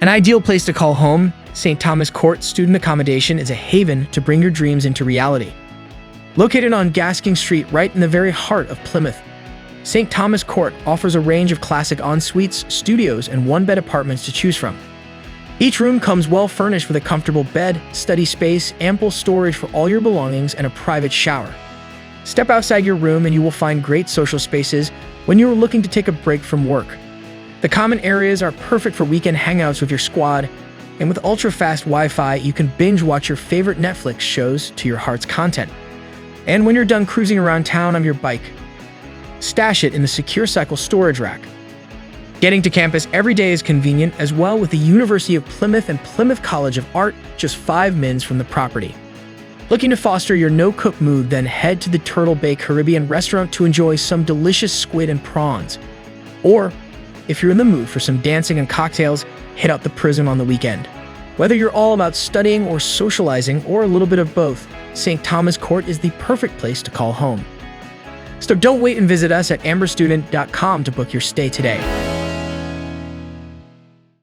An ideal place to call home, St. Thomas Court Student Accommodation is a haven to bring your dreams into reality. Located on Gasking Street right in the very heart of Plymouth, St. Thomas Court offers a range of classic ensuites, studios, and one-bed apartments to choose from. Each room comes well furnished with a comfortable bed, study space, ample storage for all your belongings, and a private shower. Step outside your room and you will find great social spaces when you are looking to take a break from work. The common areas are perfect for weekend hangouts with your squad, and with ultra-fast Wi-Fi, you can binge-watch your favorite Netflix shows to your heart's content. And when you're done cruising around town on your bike, stash it in the secure cycle storage rack. Getting to campus every day is convenient as well, with the University of Plymouth and Plymouth College of Art just 5 minutes from the property. Looking to foster your no-cook mood? Then head to the Turtle Bay Caribbean restaurant to enjoy some delicious squid and prawns. Or, if you're in the mood for some dancing and cocktails, hit out the Prism on the weekend. Whether you're all about studying or socializing, or a little bit of both, St. Thomas Court is the perfect place to call home. So don't wait and visit us at amberstudent.com to book your stay today.